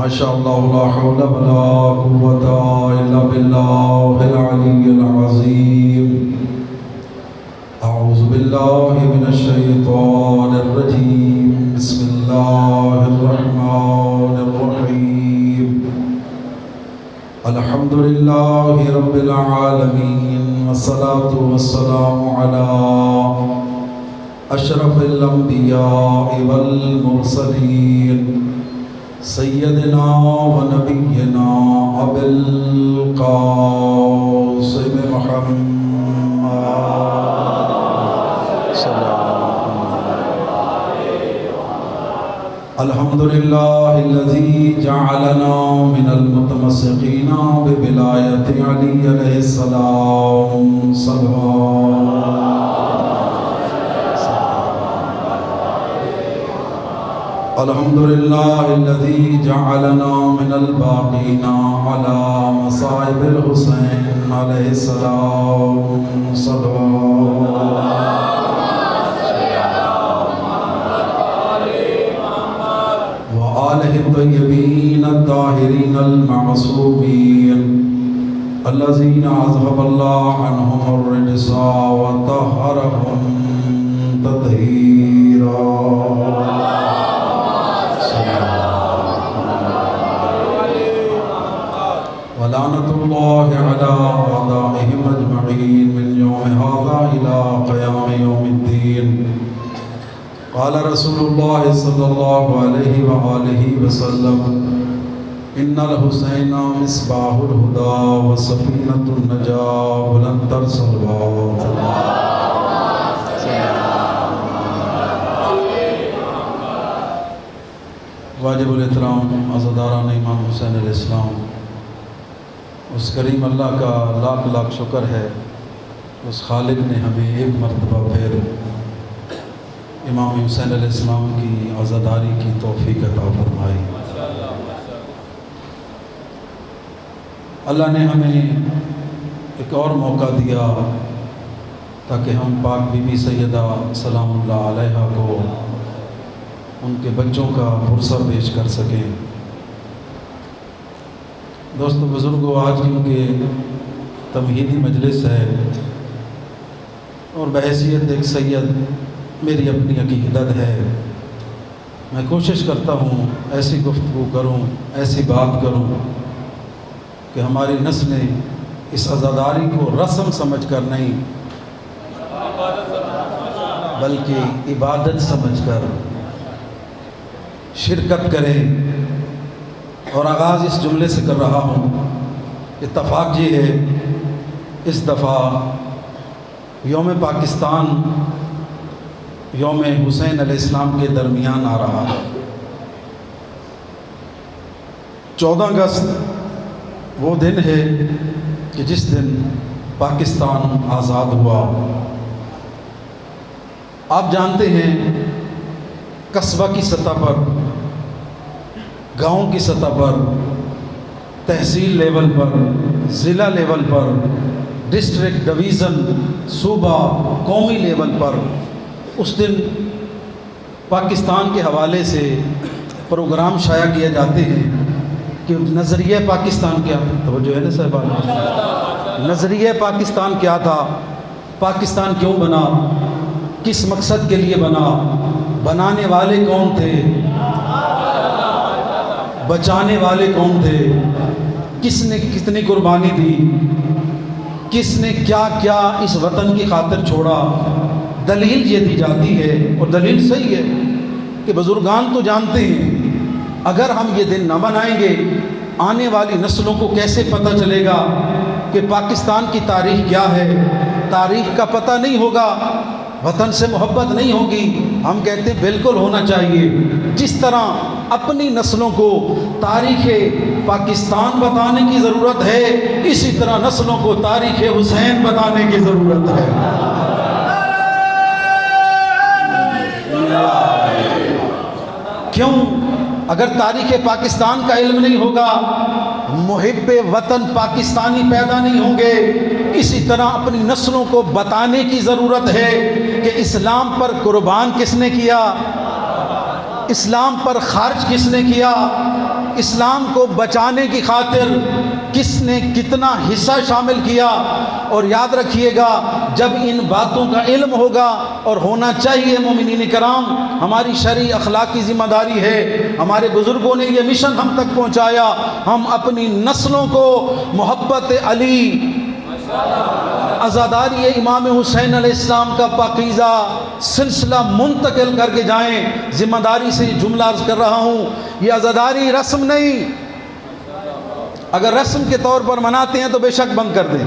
ما شاء الله لا حول ولا قوة إلا بالله العلي العظيم. أعوذ بالله من الشيطان الرجيم. بسم الله الرحمن الرحيم. الحمد لله رب العالمين، والصلاة والسلام على أشرف الأنبياء والمرسلين سيدنا ونبينا أبي القاسم محمد صلى الله عليه وسلم. الحمد لله الذي جعلنا من المتمسكين بولاية علي عليه السلام صلوات. الحمد لله الذي جعلنا من الباقين على مصائب الحسين عليه السلام صلوات. وآله الطيبين الطاهرين المعصومين الذين أذهب الله عنهم الرجس وطهرهم تطهيرا. ولعنة الله على أعدائهم أجمعين من يوم هذا إلى قيام يوم الدين. قال رسول الله صلى الله عليه وآله وسلم: إن الحسين مصباح الهدى وسفينة النجاة ولن ترسل الصلوات. واجب الاحترام عزاداران امام حسین علیہ السلام، اس کریم اللہ کا لاکھ لاکھ شکر ہے، اس خالق نے ہمیں ایک مرتبہ پھر امام حسین علیہ السلام کی عزاداری کی توفیق عطا فرمائی۔ اللہ نے ہمیں ایک اور موقع دیا تاکہ ہم پاک بی بی سیدہ سلام اللہ علیہا کو ان کے بچوں کا پرسہ پیش کر سکیں۔ دوستو بزرگوں، آج کیونکہ تمہیدی مجلس ہے اور بحیثیت ایک سید میری اپنی عقیدت ہے، میں کوشش کرتا ہوں ایسی گفتگو کروں، ایسی بات کروں کہ ہماری نسلیں اس عزاداری کو رسم سمجھ کر نہیں بلکہ عبادت سمجھ کر شرکت کریں۔ اور آغاز اس جملے سے کر رہا ہوں، اتفاق یہ ہے اس دفعہ یوم پاکستان یوم حسین علیہ السلام کے درمیان آ رہا ہے۔ 14 اگست وہ دن ہے کہ جس دن پاکستان آزاد ہوا۔ آپ جانتے ہیں قصبہ کی سطح پر، گاؤں کی سطح پر، تحصیل لیول پر، ضلع لیول پر، ڈسٹرکٹ، ڈویژن، صوبہ، قومی لیول پر اس دن پاکستان کے حوالے سے پروگرام شائع کیے جاتے ہیں کہ نظریہ پاکستان کیا تھا۔ توجہ ہے نا صاحبان؟ نظریہ پاکستان کیا تھا، پاکستان کیوں بنا، کس مقصد کے لیے بنا، بنانے والے کون تھے، بچانے والے کون تھے، کس نے کتنی قربانی دی، کس نے کیا کیا اس وطن کی خاطر چھوڑا۔ دلیل یہ دی جاتی ہے، اور دلیل صحیح ہے کہ بزرگان تو جانتے ہیں اگر ہم یہ دن نہ منائیں گے آنے والی نسلوں کو کیسے پتہ چلے گا کہ پاکستان کی تاریخ کیا ہے۔ تاریخ کا پتہ نہیں ہوگا، وطن سے محبت نہیں ہوگی۔ ہم کہتے ہیں بالکل ہونا چاہیے۔ جس طرح اپنی نسلوں کو تاریخ پاکستان بتانے کی ضرورت ہے، اسی طرح نسلوں کو تاریخ حسین بتانے کی ضرورت ہے۔ کیوں؟ اگر تاریخ پاکستان کا علم نہیں ہوگا، محب وطن پاکستانی پیدا نہیں ہوں گے۔ اسی طرح اپنی نسلوں کو بتانے کی ضرورت ہے کہ اسلام پر قربان کس نے کیا، اسلام پر خرچ کس نے کیا، اسلام کو بچانے کی خاطر کس نے کتنا حصہ شامل کیا. اور یاد رکھیے گا جب ان باتوں کا علم ہوگا اور ہونا چاہیے مومنین کرام، ہماری شرعی اخلاقی ذمہ داری ہے. ہمارے بزرگوں نے یہ مشن ہم تک پہنچایا، ہم اپنی نسلوں کو محبت علی، عزاداری امام حسین علیہ السلام کا پاکیزہ سلسلہ منتقل کر کے جائیں. ذمہ داری سے یہ جملہ عرض کر رہا ہوں، یہ عزاداری رسم نہیں. اگر رسم کے طور پر مناتے ہیں تو بے شک بند کر دیں،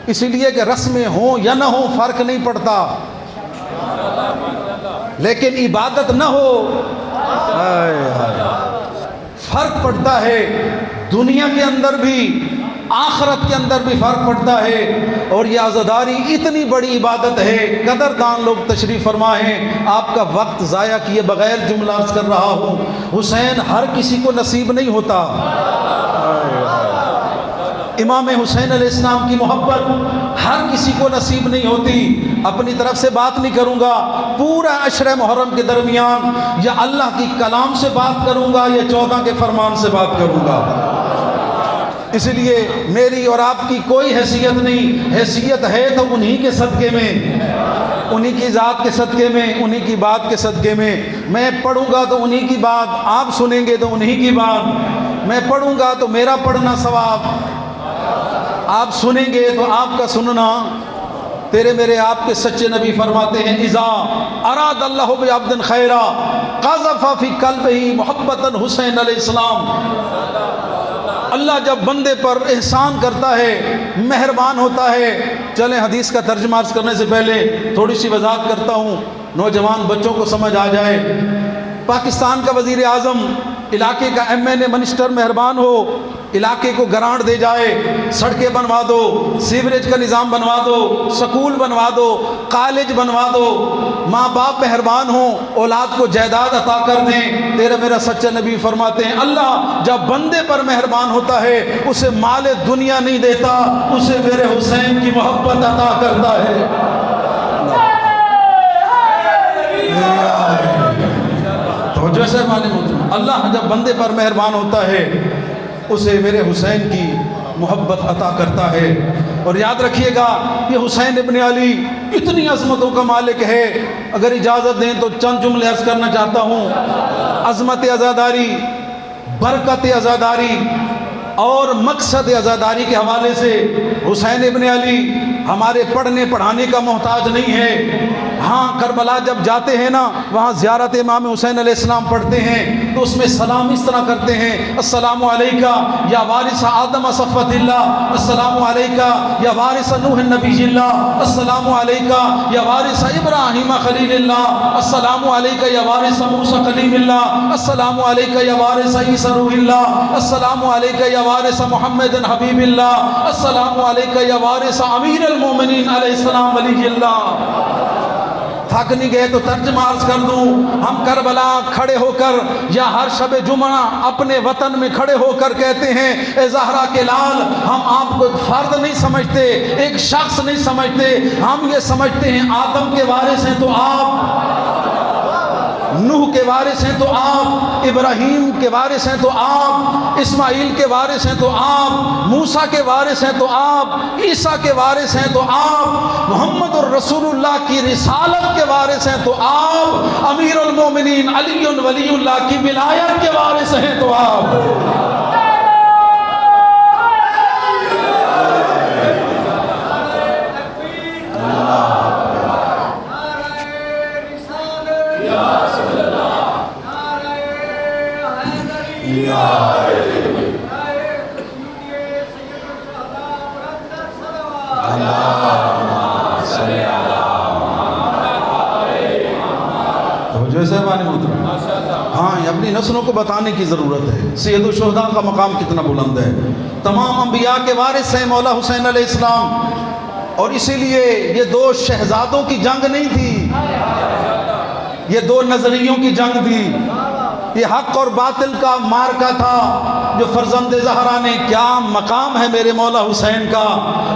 اسی لیے کہ رسمیں ہوں یا نہ ہوں فرق نہیں پڑتا، لیکن عبادت نہ ہو فرق پڑتا ہے. دنیا کے اندر بھی آخرت کے اندر بھی فرق پڑتا ہے. اور یہ عزاداری اتنی بڑی عبادت ہے، قدردان لوگ تشریف فرما ہیں، آپ کا وقت ضائع کیے بغیر جملہ عرض کر رہا ہوں. حسین ہر کسی کو نصیب نہیں ہوتا. امام حسین علیہ السلام کی محبت ہر کسی کو نصیب نہیں ہوتی. اپنی طرف سے بات نہیں کروں گا، پورا عشرہ محرم کے درمیان یا اللہ کی کلام سے بات کروں گا یا 14 کے فرمان سے بات کروں گا. اس لیے میری اور آپ کی کوئی حیثیت نہیں، حیثیت ہے تو انہی کے صدقے میں، انہی کی ذات کے صدقے میں، انہی کی بات کے صدقے میں. میں پڑھوں گا تو انہی کی بات، آپ سنیں گے تو انہی کی بات. میں پڑھوں گا تو میرا پڑھنا ثواب، آپ سنیں گے تو آپ کا سننا. تیرے میرے آپ کے سچے نبی فرماتے ہیں، اذا اراد اللہ بعبد خیرا قذف فی قلبہ محبۃ حسین علیہ السلام. اللہ جب بندے پر احسان کرتا ہے، مہربان ہوتا ہے. چلیں حدیث کا ترجمہ عرض کرنے سے پہلے تھوڑی سی وضاحت کرتا ہوں، نوجوان بچوں کو سمجھ آ جائے. پاکستان کا وزیر اعظم، علاقے کا MNA منسٹر مہربان ہو، علاقے کو گرانٹ دے جائے، سڑکیں بنوا دو، سیوریج کا نظام بنوا دو، سکول بنوا دو، کالج بنوا دو. ماں باپ مہربان ہوں، اولاد کو جائیداد عطا کر دیں. تیرا میرا سچا نبی فرماتے ہیں، اللہ جب بندے پر مہربان ہوتا ہے اسے مال دنیا نہیں دیتا، اسے میرے حسین کی محبت عطا کرتا ہے. توجہ سے معلوم ہوتا ہے، اللہ جب بندے پر مہربان ہوتا ہے اسے میرے حسین کی محبت عطا کرتا ہے. اور یاد رکھیے گا یہ حسین ابن علی اتنی عظمتوں کا مالک ہے. اگر اجازت دیں تو چند جملے عرض کرنا چاہتا ہوں. عظمت عزاداری، برکت عزاداری اور مقصد عزاداری کے حوالے سے حسین ابن علی ہمارے پڑھنے پڑھانے کا محتاج نہیں ہے. ہاں کربلا جب جاتے ہیں نا، وہاں زیارت امام حسین علیہ السلام پڑھتے ہیں تو اس میں سلام اس طرح کرتے ہیں، السلام علیکہ یا وارث آدم صفوت اللہ، السلام علیکہ یا وارث نوح نبی اللہ، السلام علیکہ یا وارث ابراہیم خلیل اللہ، السلام علیکہ یا وارث موسیٰ کلیم اللہ، السلام علیکہ یا وارث عیسیٰ روح اللہ، السلام علیکہ یا وارث محمد حبیب اللہ، السلام علیکہ یا وارث امیر المومنین علیہ السلام ولی اللہ. تھک نہیں گئے تو ترجمہ عرض کر دوں. ہم کربلا کھڑے ہو کر یا ہر شب جمعہ اپنے وطن میں کھڑے ہو کر کہتے ہیں، اے زہرا کے لال، ہم آپ کو ایک فرد نہیں سمجھتے، ایک شخص نہیں سمجھتے، ہم یہ سمجھتے ہیں آدم کے وارث ہیں تو آپ، نوح کے وارث ہیں تو آپ، ابراہیم کے وارث ہیں تو آپ، اسماعیل کے وارث ہیں تو آپ، موسیٰ کے وارث ہیں تو آپ، عیسیٰ کے وارث ہیں تو آپ، محمد الرسول اللہ کی رسالت کے وارث ہیں تو آپ، امیر المومنین علی ولی اللہ کی ولایت کے وارث ہیں تو آپ. ہاں یہ اپنی نسلوں کو بتانے کی ضرورت ہے سید الشہداء کا مقام کتنا بلند ہے. تمام انبیاء کے وارث ہیں مولا حسین علیہ السلام. اور اسی لیے یہ دو شہزادوں کی جنگ نہیں تھی، یہ دو نظریوں کی جنگ تھی. یہ حق اور باطل کا مارکا تھا. جو فرزند زہرا نے کیا مقام ہے میرے مولا حسین کا،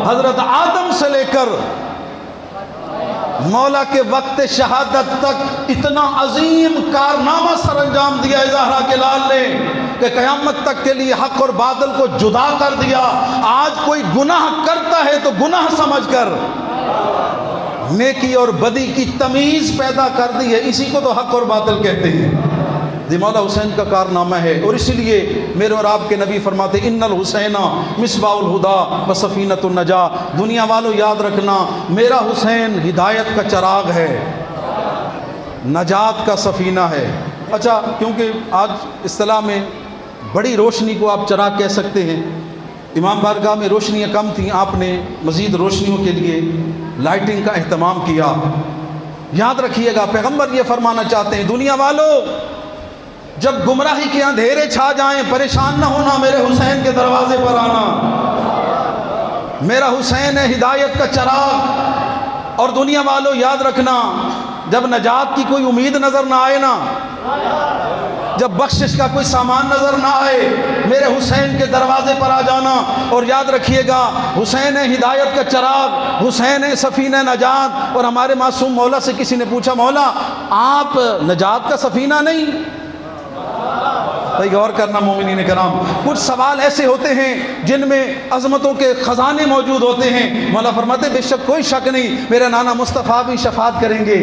حضرت آدم سے لے کر مولا کے وقت شہادت تک اتنا عظیم کارنامہ سر انجام دیا ہے زہرا کے لال نے کہ قیامت تک کے لیے حق اور باطل کو جدا کر دیا۔ آج کوئی گناہ کرتا ہے تو گناہ سمجھ کر نیکی اور بدی کی تمیز پیدا کر دی ہے، اسی کو تو حق اور باطل کہتے ہیں۔ یہ مولا حسین کا کارنامہ ہے، اور اسی لیے میرے اور آپ کے نبی فرماتے ان الحسین مصباح الہدی و سفینۃ النجاۃ۔ دنیا والوں یاد رکھنا، میرا حسین ہدایت کا چراغ ہے، نجات کا سفینہ ہے۔ اچھا، کیونکہ آج اصطلاح میں بڑی روشنی کو آپ چراغ کہہ سکتے ہیں، امام بارگاہ میں روشنیاں کم تھیں، آپ نے مزید روشنیوں کے لیے لائٹنگ کا اہتمام کیا۔ یاد رکھیے گا، پیغمبر یہ فرمانا چاہتے ہیں دنیا والوں جب گمراہی کے اندھیرے چھا جائیں پریشان نہ ہونا، میرے حسین کے دروازے پر آنا۔ میرا حسین ہے ہدایت کا چراغ۔ اور دنیا والوں یاد رکھنا، جب نجات کی کوئی امید نظر نہ آئے نا، جب بخشش کا کوئی سامان نظر نہ آئے، میرے حسین کے دروازے پر آ جانا۔ اور یاد رکھیے گا، حسین ہے ہدایت کا چراغ، حسین ہے سفینہ نجات۔ اور ہمارے معصوم مولا سے کسی نے پوچھا، مولا آپ نجات کا سفینہ نہیں؟ بھائی غور کرنا مومنین کرام، کچھ سوال ایسے ہوتے ہیں جن میں عظمتوں کے خزانے موجود ہوتے ہیں۔ مولا فرماتے بے شک کوئی شک نہیں، میرے نانا مصطفیٰ بھی شفاعت کریں گے،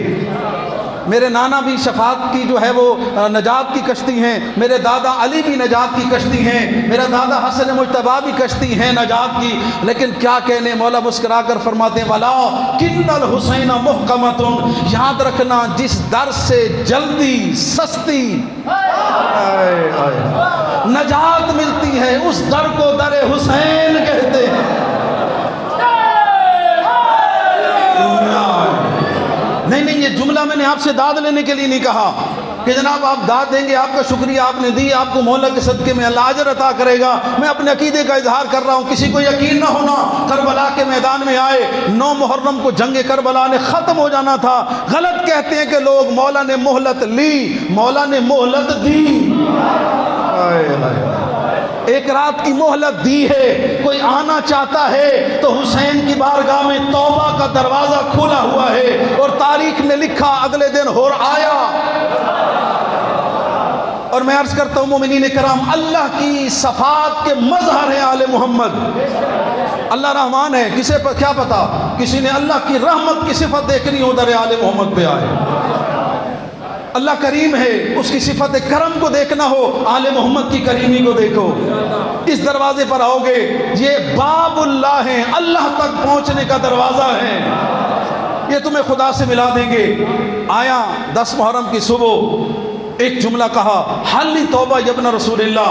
میرے نانا بھی شفاعت کی جو ہے وہ نجات کی کشتی ہیں، میرے دادا علی بھی نجات کی کشتی ہیں، میرا دادا حسن مجتبیٰ بھی کشتی ہیں نجات کی۔ لیکن کیا کہنے، مولا مسکرا کر فرماتے ہیں ولا کن الحسین محکمۃ، یاد رکھنا جس در سے جلدی سستی نجات ملتی ہے اس در کو در حسین کہتے ہیں۔ نہیں، یہ جملہ میں نے آپ سے داد لینے کے لیے نہیں کہا کہ جناب آپ داد دیں گے، آپ کا شکریہ آپ نے دی، آپ کو مولا کے صدقے میں اللہ اجر عطا کرے گا۔ میں اپنے عقیدے کا اظہار کر رہا ہوں، کسی کو یقین نہ ہونا کربلا کے میدان میں آئے 9 محرم کو جنگ کربلا نے ختم ہو جانا تھا، غلط کہتے ہیں کہ لوگ مولا نے مہلت لی، مولا نے مہلت دی۔ ایک رات کی مہلت دی ہے، کوئی آنا چاہتا ہے تو حسین کی بارگاہ میں توبہ کا دروازہ کھلا ہوا ہے، اور تاریخ نے لکھا اگلے دن ہور آیا۔ اور میں عرض کرتا ہوں مومنین کرام، اللہ کی صفات کے مظہر ہیں آل محمد۔ اللہ رحمان ہے، کسے پر کیا پتا، کسی نے اللہ کی رحمت کی صفت دیکھنی ہو در آل محمد پہ آئے۔ اللہ کریم ہے، اس کی صفت کرم کو دیکھنا ہو آل محمد کی کریمی کو دیکھو۔ اس دروازے پر آؤ گے، یہ باب اللہ ہیں، اللہ تک پہنچنے کا دروازہ ہے، یہ تمہیں خدا سے ملا دیں گے۔ آیا 10 محرم کی صبح ایک جملہ کہا، حلی توبہ یبن رسول اللہ،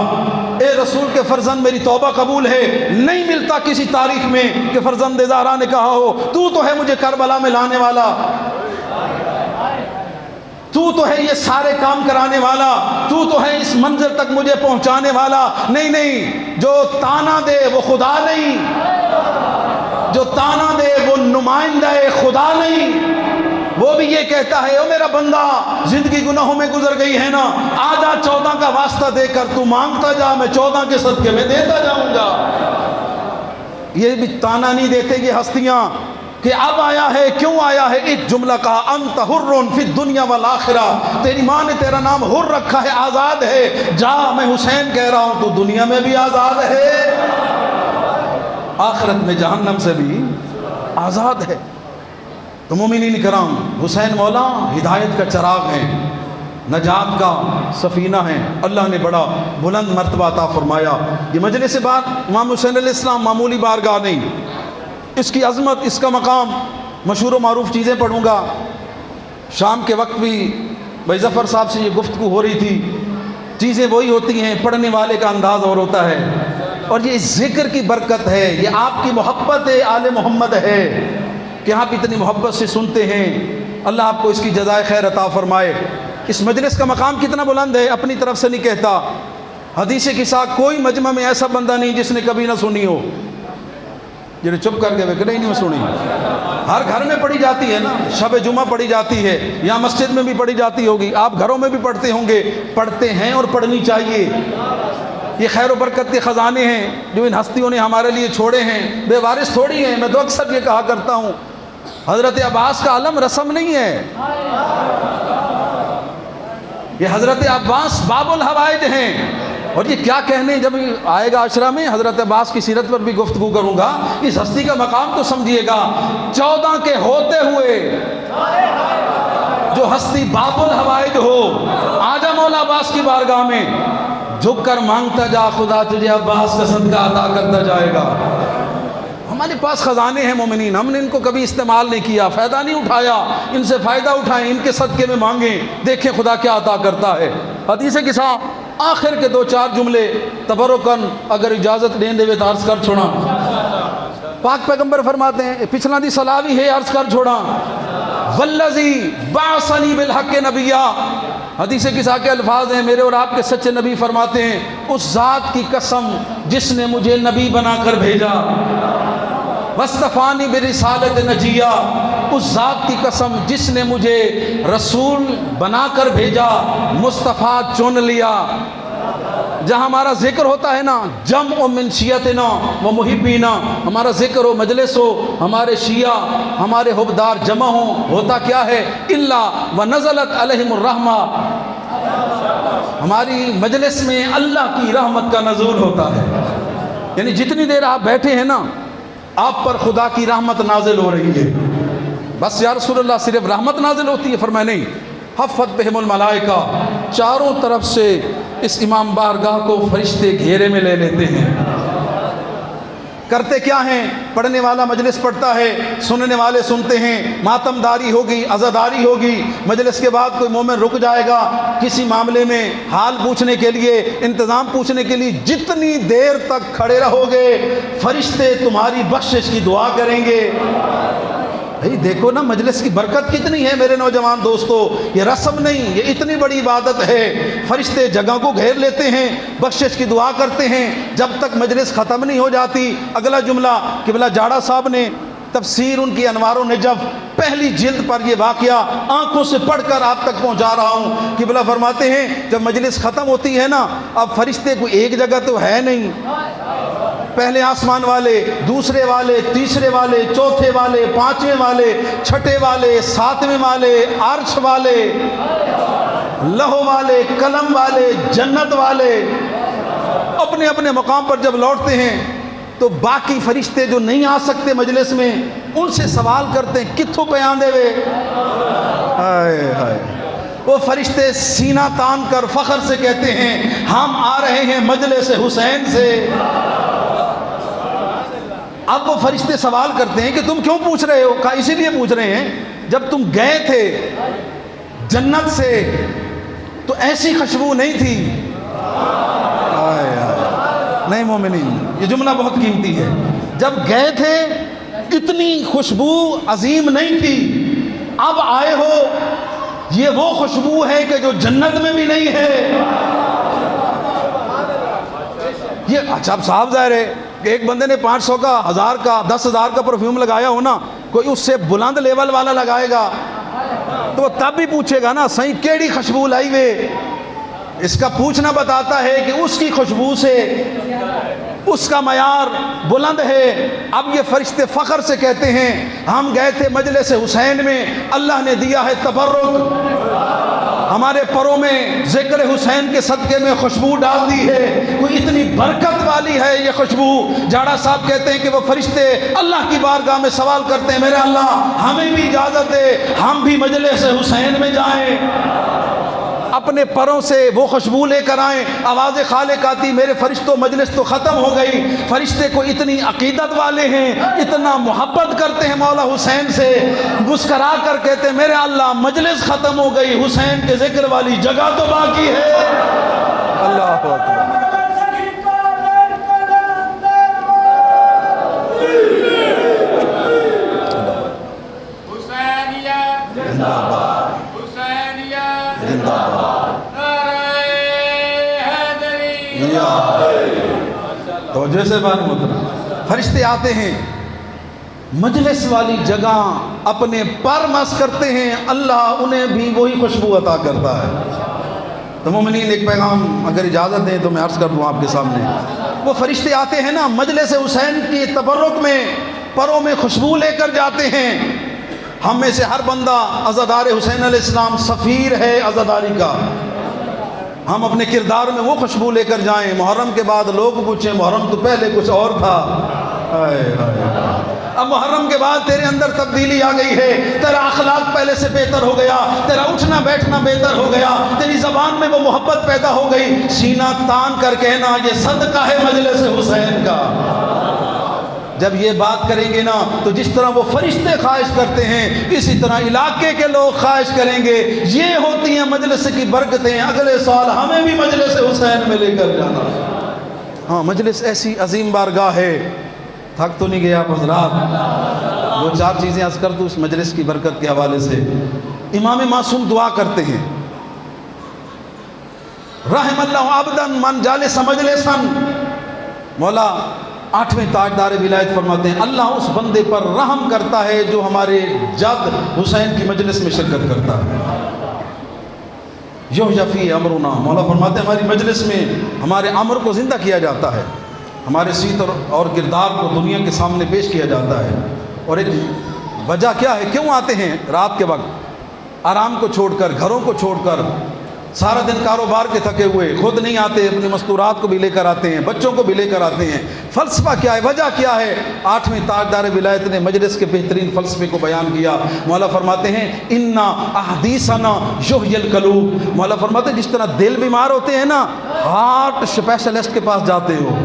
اے رسول کے فرزند میری توبہ قبول ہے۔ نہیں ملتا کسی تاریخ میں کہ فرزند زہرا نے کہا ہو تو ہے مجھے کربلا میں لانے والا، تو ہے یہ سارے کام کرانے والا، تو ہے اس منزل تک مجھے پہنچانے والا۔ نہیں، جو تانا دے وہ خدا نہیں، جو تانا دے وہ نمائندہ خدا نہیں، وہ بھی یہ کہتا ہے او میرا بندہ زندگی گناہوں میں گزر گئی ہے نا، آجا 14 کا واسطہ دے کر تو مانگتا جا، میں 14 کے صدقے میں دیتا جاؤں گا۔ یہ بھی تانا نہیں دیتے یہ ہستیاں کہ اب آیا ہے، کیوں آیا ہے؟ ایک جملہ کہا، انت حر فی الدنیا والآخرہ، تیری ماں نے تیرا نام حر رکھا ہے، آزاد ہے، جا میں حسین کہہ رہا ہوں تو دنیا میں بھی آزاد ہے، آخرت میں جہنم سے بھی آزاد ہے۔ تو مومنین کرام، حسین مولا ہدایت کا چراغ ہیں، نجات کا سفینہ ہیں، اللہ نے بڑا بلند مرتبہ عطا فرمایا۔ یہ مجلس بات امام حسین علیہ السلام معمولی بارگاہ نہیں، اس کی عظمت، اس کا مقام، مشہور و معروف چیزیں پڑھوں گا۔ شام کے وقت بھی بھائی ظفر صاحب سے یہ گفتگو ہو رہی تھی، چیزیں وہی ہوتی ہیں، پڑھنے والے کا انداز اور ہوتا ہے، اور یہ ذکر کی برکت ہے، یہ آپ کی محبت ہے، آل محمد ہے کہ آپ اتنی محبت سے سنتے ہیں۔ اللہ آپ کو اس کی جزائے خیر عطا فرمائے۔ اس مجلس کا مقام کتنا بلند ہے، اپنی طرف سے نہیں کہتا، حدیث کے ساتھ کوئی مجمع میں ایسا بندہ نہیں جس نے کبھی نہ سنی ہو، جنہیں چپ کر کے وکڑے ہی نہیں سنی، ہر گھر میں پڑھی جاتی ہے نا، شب جمعہ پڑھی جاتی ہے، یا مسجد میں بھی پڑھی جاتی ہوگی، آپ گھروں میں بھی پڑھتے ہوں گے، پڑھتے ہیں اور پڑھنی چاہیے۔ یہ خیر و برکت کے خزانے ہیں جو ان ہستیوں نے ہمارے لیے چھوڑے ہیں، بے وارث تھوڑی ہیں۔ میں تو اکثر یہ کہا کرتا ہوں حضرت عباس کا علم رسم نہیں ہے، یہ حضرت عباس باب الحوائج ہیں. اور یہ کیا کہنے، جب آئے گا عشرہ میں حضرت عباس کی سیرت پر بھی گفتگو کروں گا. اس ہستی کا مقام تو سمجھیے گا. 14 کے ہوتے ہوئے جو ہستی باب الحوائج ہو، آجا مولا عباس کی بارگاہ میں جھک کر مانگتا جا، خدا تجھے عباس کا صدقہ عطا کرتا جائے گا. ہمارے پاس خزانے ہیں مومنین، ہم نے ان کو کبھی استعمال نہیں کیا، فائدہ نہیں اٹھایا. ان سے فائدہ اٹھائیں، ان کے صدقے میں مانگیں، دیکھیں خدا کیا عطا کرتا ہے. حدیث قصہ آخر کے 2-4 جملے تبرکن اگر اجازت دیں دے تو عرض کر چھوڑا. پاک پیغمبر فرماتے ہیں، پچھلا دی صلاوی ہے عرض کر چھوڑا، والذی بعثنی بالحق نبیا. حدیث قصہ کے الفاظ ہیں، میرے اور آپ کے سچے نبی فرماتے ہیں، اس ذات کی قسم جس نے مجھے نبی بنا کر بھیجا، واصطفانی برسالت نجیہ، اس ذات کی قسم جس نے مجھے رسول بنا کر بھیجا، مصطفیٰ چن لیا. جہاں ہمارا ذکر ہوتا ہے نا، جمع من شیعتنا و محبینا، ہمارا ذکر ہو، مجلس ہو، ہمارے شیعہ ہمارے حبدار جمع ہوں، ہوتا کیا ہے، الا ونزلت علیہم الرحمہ، ہماری مجلس میں اللہ کی رحمت کا نزول ہوتا ہے. یعنی جتنی دیر آپ بیٹھے ہیں نا، آپ پر خدا کی رحمت نازل ہو رہی ہے. بس یا رسول اللہ صرف رحمت نازل ہوتی ہے؟ فرمایا نہیں، حفت بہم الملائکہ، چاروں طرف سے اس امام بارگاہ کو فرشتے گھیرے میں لے لیتے ہیں. کرتے کیا ہیں؟ پڑھنے والا مجلس پڑھتا ہے، سننے والے سنتے ہیں، ماتم داری ہوگی، عزاداری ہوگی. مجلس کے بعد کوئی مومن رک جائے گا کسی معاملے میں حال پوچھنے کے لیے، انتظام پوچھنے کے لیے. جتنی دیر تک کھڑے رہو گے فرشتے تمہاری بخشش کی دعا کریں گے. بھئی دیکھو نا مجلس کی برکت کتنی ہے میرے نوجوان دوستو. یہ رسم نہیں، یہ اتنی بڑی عبادت ہے. فرشتے جگہ کو گھیر لیتے ہیں، بخشش کی دعا کرتے ہیں جب تک مجلس ختم نہیں ہو جاتی. اگلا جملہ قبلہ جاڑا صاحب نے تفسیر ان کی انوار و نجف پہلی جلد پر یہ واقعہ آنکھوں سے پڑھ کر آپ تک پہنچا رہا ہوں. قبلہ فرماتے ہیں جب مجلس ختم ہوتی ہے نا، اب فرشتے کوئی ایک جگہ تو ہے نہیں، پہلے آسمان والے، دوسرے والے، تیسرے والے، چوتھے والے، پانچویں والے، چھٹے والے، ساتویں والے، عرش والے، لوح والے، قلم والے، جنت والے اپنے اپنے مقام پر جب لوٹتے ہیں تو باقی فرشتے جو نہیں آ سکتے مجلس میں ان سے سوال کرتے ہیں کتھوں پہ آندے وے. ہائے ہائے، وہ فرشتے سینہ تان کر فخر سے کہتے ہیں ہم آ رہے ہیں مجلس حسین سے. اب وہ فرشتے سوال کرتے ہیں کہ تم کیوں پوچھ رہے ہو؟ کہا اسی لیے پوچھ رہے ہیں جب تم گئے تھے جنت سے تو ایسی خوشبو نہیں تھی. نہیں مومنین، یہ جملہ بہت قیمتی ہے. جب گئے تھے اتنی خوشبو عظیم نہیں تھی، اب آئے ہو یہ وہ خوشبو ہے کہ جو جنت میں بھی نہیں ہے. یہ اچھا اب صاحب ظاہر ہے کہ ایک بندے نے 500 کا، 1000 کا، 10,000 کا پرفیوم لگایا ہو نا، کوئی اس سے بلند لیول والا لگائے گا تو وہ تب بھی پوچھے گا نا صحیح کیڑی خوشبو لائی وے. اس کا پوچھنا بتاتا ہے کہ اس کی خوشبو سے اس کا معیار بلند ہے. اب یہ فرشتے فخر سے کہتے ہیں ہم گئے تھے مجلس حسین میں، اللہ نے دیا ہے تبرک، ہمارے پروں میں ذکر حسین کے صدقے میں خوشبو ڈال دی ہے. کوئی اتنی برکت والی ہے یہ خوشبو. جاڑا صاحب کہتے ہیں کہ وہ فرشتے اللہ کی بارگاہ میں سوال کرتے ہیں میرے اللہ ہمیں بھی اجازت دے، ہم بھی مجلس حسین میں جائیں، اپنے پروں سے وہ خوشبو لے کر آئیں. آواز خالق آتی میرے فرشتوں مجلس تو ختم ہو گئی. فرشتے کو اتنی عقیدت والے ہیں، اتنا محبت کرتے ہیں مولا حسین سے، مسکرا کر کہتے ہیں میرے اللہ مجلس ختم ہو گئی، حسین کے ذکر والی جگہ تو باقی ہے. اللہ اکبر. توجہ سے بات محترم، فرشتے آتے ہیں مجلس والی جگہ اپنے پر مس کرتے ہیں، اللہ انہیں بھی وہی خوشبو عطا کرتا ہے. تو مومنین ایک پیغام اگر اجازت دیں تو میں عرض کر دوں آپ کے سامنے. وہ فرشتے آتے ہیں نا مجلس حسین کی تبرک میں، پروں میں خوشبو لے کر جاتے ہیں. ہم میں سے ہر بندہ عزادار حسین علیہ السلام سفیر ہے عزاداری کا. ہم اپنے کردار میں وہ خوشبو لے کر جائیں. محرم کے بعد لوگ پوچھیں محرم تو پہلے کچھ اور تھا. اب محرم کے بعد تیرے اندر تبدیلی آ گئی ہے. تیرا اخلاق پہلے سے بہتر ہو گیا, تیرا اٹھنا بیٹھنا بہتر ہو گیا, تیری زبان میں وہ محبت پیدا ہو گئی. سینہ تان کر کہنا یہ صدقہ ہے مجلس حسین کا. جب یہ بات کریں گے نا تو جس طرح وہ فرشتے خواہش کرتے ہیں اسی طرح علاقے کے لوگ خواہش کریں گے. یہ ہوتی ہیں مجلس کی برکتیں. اگلے سال ہمیں بھی مجلس حسین میں لے کر جانا. ہاں, مجلس ایسی عظیم بارگاہ ہے. تھک تو نہیں گیا آپ حضرات؟ وہ 4 چیزیں عرض کر دوں اس مجلس کی برکت کے حوالے سے. امام معصوم دعا کرتے ہیں رحم اللہ عبدا من جالس مجلسا. مولا 8ویں تاجدار ولایت فرماتے ہیں اللہ اس بندے پر رحم کرتا ہے جو ہمارے جد حسین کی مجلس میں شرکت کرتا ہے. یحیی فی امرنا. مولا فرماتے ہیں ہماری مجلس میں ہمارے امر کو زندہ کیا جاتا ہے, ہمارے سیت اور کردار کو دنیا کے سامنے پیش کیا جاتا ہے. اور ایک وجہ کیا ہے, کیوں آتے ہیں رات کے وقت آرام کو چھوڑ کر, گھروں کو چھوڑ کر, سارا دن کاروبار کے تھکے ہوئے, خود نہیں آتے, اپنی مستورات کو بھی لے کر آتے ہیں, بچوں کو بھی لے کر آتے ہیں. فلسفہ کیا ہے, وجہ کیا ہے؟ 8ویں تاجدار ولایت نے مجلس کے بہترین فلسفے کو بیان کیا. مولا فرماتے ہیں انا احادیثنا یحیی القلوب. مولا فرماتے ہیں جس طرح دل بیمار ہوتے ہیں نا, ہارٹ اسپیشلسٹ کے پاس جاتے ہو,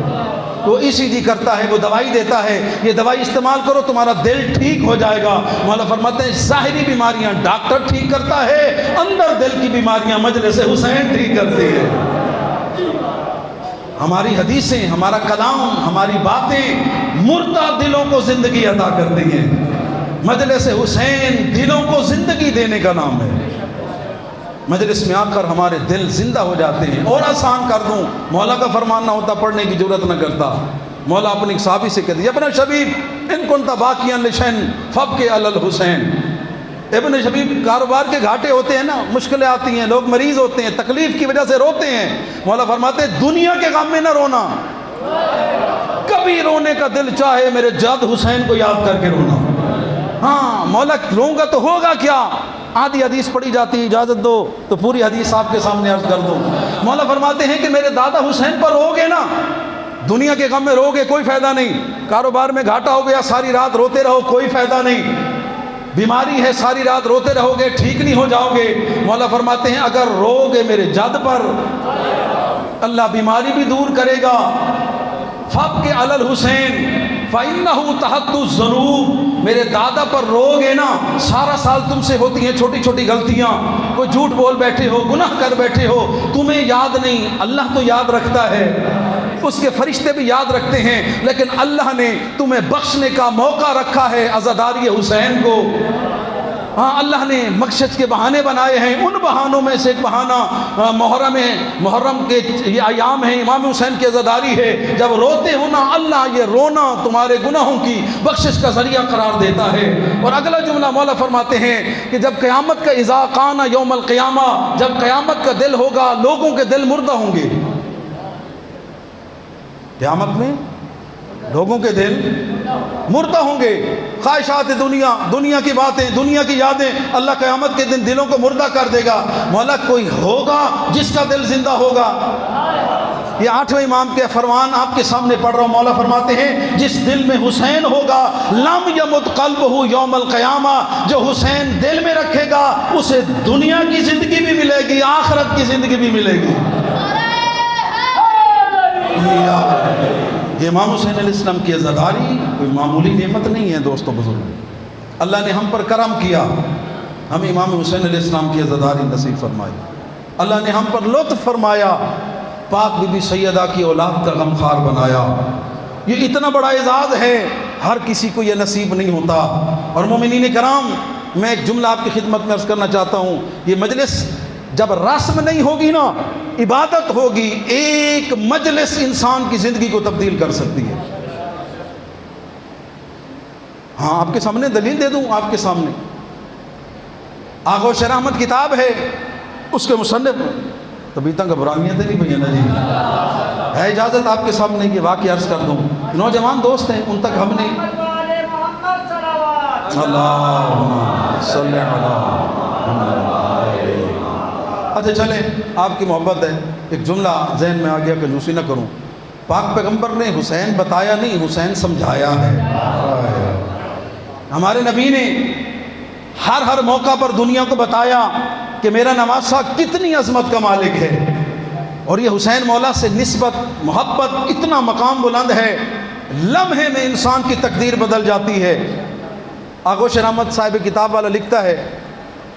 وہ ECG کرتا ہے, وہ دوائی دیتا ہے, یہ دوائی استعمال کرو تمہارا دل ٹھیک ہو جائے گا. مولا فرماتے ہیں ظاہری بیماریاں ڈاکٹر ٹھیک کرتا ہے, اندر دل کی بیماریاں مجلس حسین ٹھیک کرتی ہے. ہماری حدیثیں, ہمارا کلام, ہماری باتیں مردہ دلوں کو زندگی عطا کرتی ہیں. مجلس حسین دلوں کو زندگی دینے کا نام ہے. مجلس میں آ کر ہمارے دل زندہ ہو جاتے ہیں. اور آسان کر دوں, مولا کا فرمان نہ ہوتا پڑھنے کی ضرورت نہ کرتا. مولا اپنی ایک صحابی سے کہتے ہیں ابن شبیب ان کنت باقیاً لشین فابکی علی الحسین. ابن شبیب کاروبار کے گھاٹے ہوتے ہیں نا, مشکلیں آتی ہیں, لوگ مریض ہوتے ہیں, تکلیف کی وجہ سے روتے ہیں. مولا فرماتے ہیں دنیا کے غم میں نہ رونا, کبھی رونے کا دل چاہے میرے جد حسین کو یاد کر کے رونا. ہاں مولا روں گا تو ہوگا کیا, آدھی حدیث پڑھی جاتی ہے, اجازت دو تو پوری حدیث آپ کے سامنے عرض کر دوں. مولا فرماتے ہیں کہ میرے دادا حسین پر روگے نا, دنیا کے غم میں روگے کوئی فائدہ نہیں. کاروبار میں گھاٹا ہو گیا ساری رات روتے رہو کوئی فائدہ نہیں. بیماری ہے ساری رات روتے رہو گے ٹھیک نہیں ہو جاؤ گے. مولا فرماتے ہیں اگر روگے میرے جد پر اللہ بیماری بھی دور کرے گا. فابکی علی الحسین فَإِنَّهُ تَحَدُّ الذُّنُوبِ. میرے دادا پر روگے نا, سارا سال تم سے ہوتی ہیں چھوٹی چھوٹی غلطیاں, کوئی جھوٹ بول بیٹھے ہو, گناہ کر بیٹھے ہو, تمہیں یاد نہیں, اللہ تو یاد رکھتا ہے, اس کے فرشتے بھی یاد رکھتے ہیں, لیکن اللہ نے تمہیں بخشنے کا موقع رکھا ہے عزاداری حسین کو. ہاں اللہ نے مقصد کے بہانے بنائے ہیں, ان بہانوں میں سے ایک بہانہ محرم کے یہ ایام ہیں, امام حسین کی عزاداری ہے. جب روتے ہو نا, اللہ یہ رونا تمہارے گناہوں کی بخشش کا ذریعہ قرار دیتا ہے. اور اگلا جملہ مولا فرماتے ہیں کہ جب قیامت کا اذا کان یوم القیامہ, جب قیامت کا دل ہوگا لوگوں کے دل مردہ ہوں گے. قیامت میں لوگوں کے دل مردہ ہوں گے. خواہشات دنیا, دنیا کی باتیں, دنیا کی یادیں, اللہ قیامت کے دن دلوں کو مردہ کر دے گا. مولا کوئی ہوگا جس کا دل زندہ ہوگا. یہ 8ویں امام کے فرمان آپ کے سامنے پڑھ رہا ہوں. مولا فرماتے ہیں جس دل میں حسین ہوگا لم یمت قلبہ یوم القیامہ, جو حسین دل میں رکھے گا اسے دنیا کی زندگی بھی ملے گی, آخرت کی زندگی بھی ملے گی. یہ امام حسین علیہ السلام کی عزاداری کوئی معمولی نعمت نہیں ہے دوستو بزرگ. اللہ نے ہم پر کرم کیا, ہمیں امام حسین علیہ السلام کی عزاداری نصیب فرمائی. اللہ نے ہم پر لطف فرمایا, پاک بی بی سیدہ کی اولاد کا غمخوار بنایا. یہ اتنا بڑا اعزاز ہے, ہر کسی کو یہ نصیب نہیں ہوتا. اور مومنین کرام, میں ایک جملہ آپ کی خدمت میں عرض کرنا چاہتا ہوں. یہ مجلس جب رسم نہیں ہوگی نا, عبادت ہوگی, ایک مجلس انسان کی زندگی کو تبدیل کر سکتی ہے. ہاں آپ کے سامنے دلیل دے دوں, آپ کے سامنے آغوش رحمت کتاب ہے, اس کے مصنف طبیعتہ گھبرانیاں تو نہیں بھیا نا جی, ہے اجازت آپ کے سامنے کہ واقعہ عرض کر دوں. نوجوان دوست ہیں, ان تک ہم نے اللہم صلی علی محمد۔ اچھا چلیں، آپ کی محبت ہے، ایک جملہ ذہن میں آ گیا، کنجوسی نہ کروں۔ پاک پیغمبر نے حسین بتایا نہیں، حسین سمجھایا ہے۔ ہمارے نبی نے ہر موقع پر دنیا کو بتایا کہ میرا نواسہ کتنی عظمت کا مالک ہے، اور یہ حسین مولا سے نسبت، محبت اتنا مقام بلند ہے، لمحے میں انسان کی تقدیر بدل جاتی ہے۔ آغوش رحمت صاحب کتاب والا لکھتا ہے